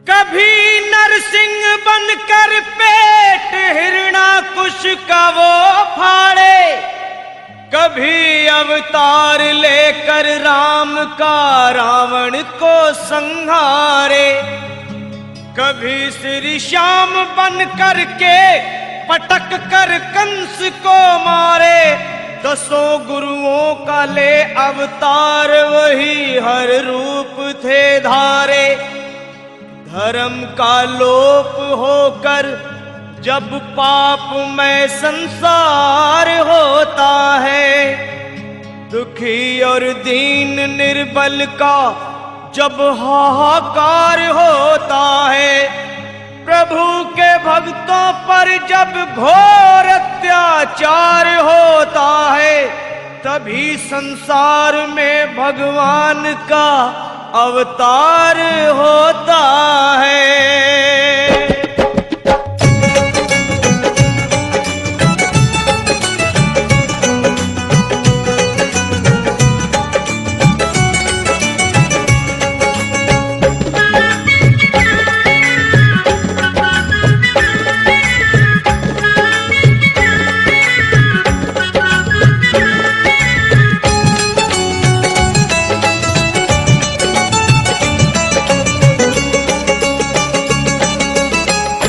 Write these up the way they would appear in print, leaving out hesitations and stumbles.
कभी नरसिंह बनकर पेट हिरणाकुश का वो फाड़े, कभी अवतार लेकर राम का रावण को संहारे, कभी श्री श्याम बन कर के पटक कर कंस को मारे। दसों गुरुओं का ले अवतार वही हर रूप थे धारे। धर्म का लोप होकर जब पाप में संसार होता है, दुखी और दीन निर्बल का जब हाहाकार होता है, प्रभु के भक्तों पर जब घोर अत्याचार होता है, तभी संसार में भगवान का अवतार होता है।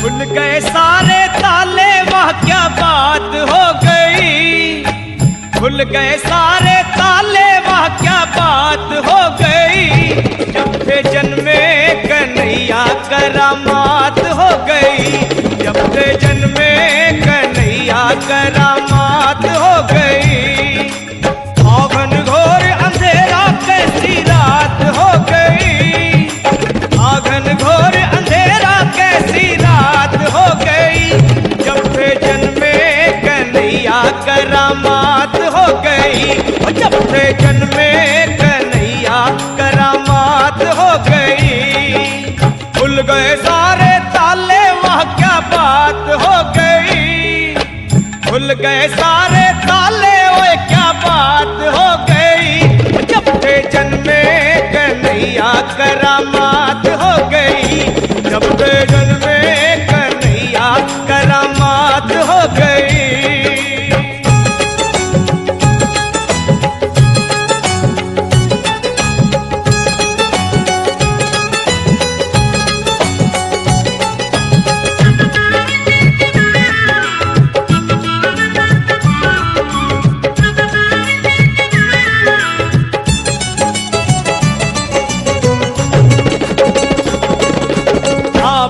खुल गए सारे ताले, वह क्या बात हो गई। जब थे जन्मे कन्हैया करामात हो गई, जब थे जन्मे कन्हैया करामात हो गई। आंगन घोर अंधेरा कैसी रात हो गई, आंगन घोर अंधेरा कैसी रात हो गई। जब थे जन्मे कन्हैया करामात हो गई, जब थे जन्मे कन्हैया करामात हो गई। खुल गए सारे ताले, वह क्या बात हो गई। खुल गए सारे ताले, वह क्या बात हो गई। जब थे जन्मे कन्हैया करामात हो गई, जब थे जन्मे कन्हैया करामात हो गई।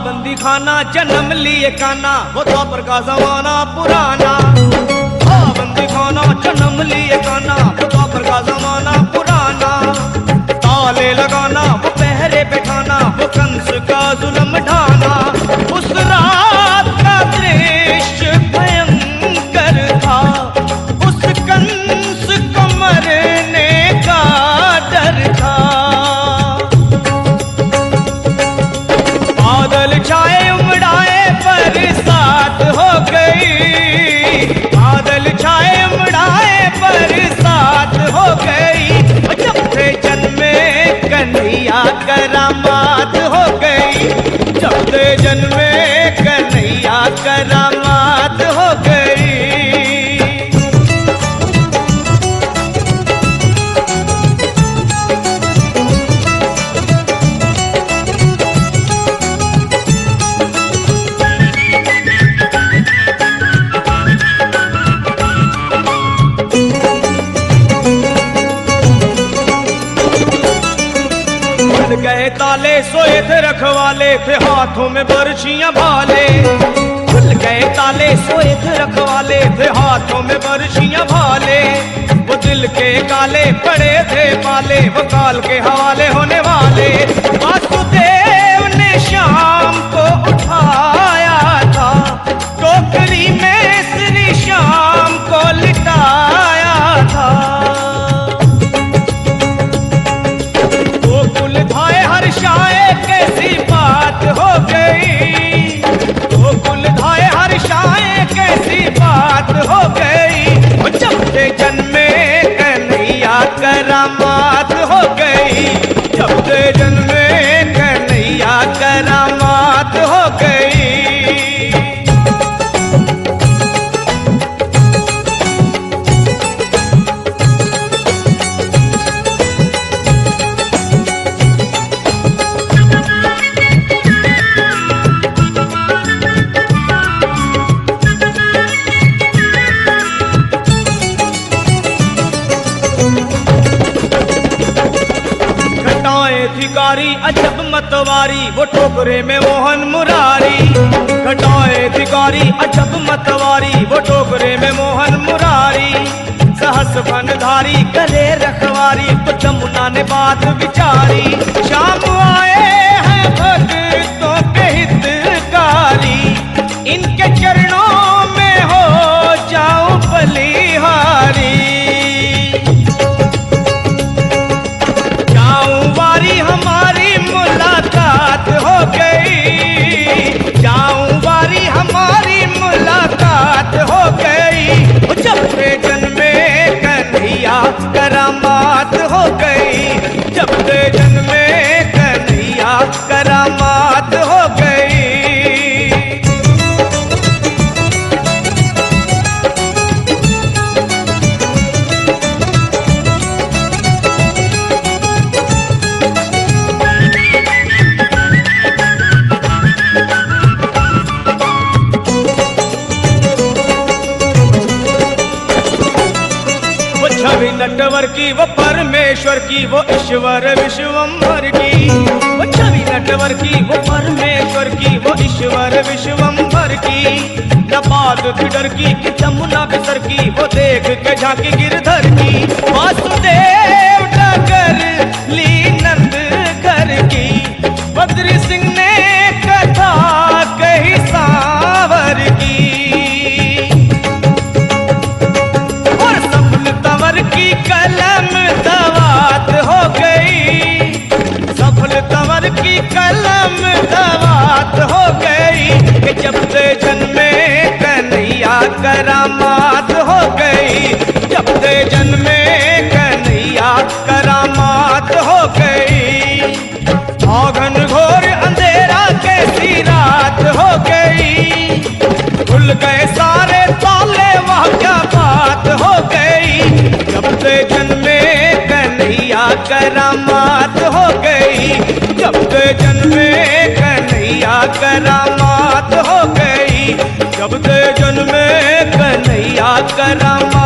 बंदी खाना जन्म लिए काना, वो द्वापर का जमाना पुराना। बंदी खाना जन्म लिए काना, वो द्वापर का जमाना पुराना। ताले लगाना, वो पहरे बैठाना, वो कंस का जुल्म ढाना। उस रात का दृश्य भयंकर था, उस कंस को मरने का डर था। बादल छाए उमड़ाए बरसात हो गई, बादल छाए उमड़ाए बरसात हो गई। जब थे जन्मे कन्हैया करामात हो गई, जब थे जन्मे कन्हैया करामात हो गई। गए ताले, सोए थे रखवाले, थे हाथों में बरछियां भाले। खुल गए ताले, सोए थे रखवाले, थे हाथों में बरछियां भाले। वो दिल के काले पड़े थे पाले, वो काल के हवाले होने वाले। वासुदेव ने श्याम को उठाया था, टोकरी में श्री श्याम को लिटाया था। कैसी बात हो गई, वो कुल धाए हर शाये कैसी बात हो गई। जब थे जन्मे कन्हैया करामात हो गई, जब थे जन्मे कन्हैया भिखारी अजब मतवारी, वो टोकरे में मोहन मुरारी। घटाए भिखारी अजब मतवारी, वो टोकरे में मोहन मुरारी। सहस बनधारी गले रखवारी, तो जमुना ने बात विचारी। शाम आए हैं भक्तों के हितकारी, इनके चरणों में हो जाऊं बलिहारी। जाऊं वारी हमारी मुलाकात हो गई, जाऊं वारी हमारी मुलाकात हो गई। जब से जन्मे कन्हैया करामात हो गई, जब से जन्मे कन्हैया करामात हो गई। छवि नटवर की वो परमेश्वर की, वो ईश्वर विश्वम्भर की। वो छवि नटवर की वो परमेश्वर की, वो ईश्वर विश्वम्भर की। नपाद फिडर की कि जमुना बिसर की, वो देख के झांकी गिरधर की। वासुदेव डगर ली नंद घर की, बद्री सिंह ने कथा कही सांवर की। की कलम दवात हो गई, सफल तंवर की कलम दवात हो गई। कि जब से जन्मे कन्हैया करामात हो गई, जब से जन्मे कन्हैया करामात हो गई। औघन घोर अंधेरा कैसी रात हो गई, खुल गए सारे ताले वह क्या बात हो गई। जब से जन्मे कन्हैया करामात हो गई, जब से जन्मे कन्हैया करामात हो गई, जब से जन्मे कन्हैया करामात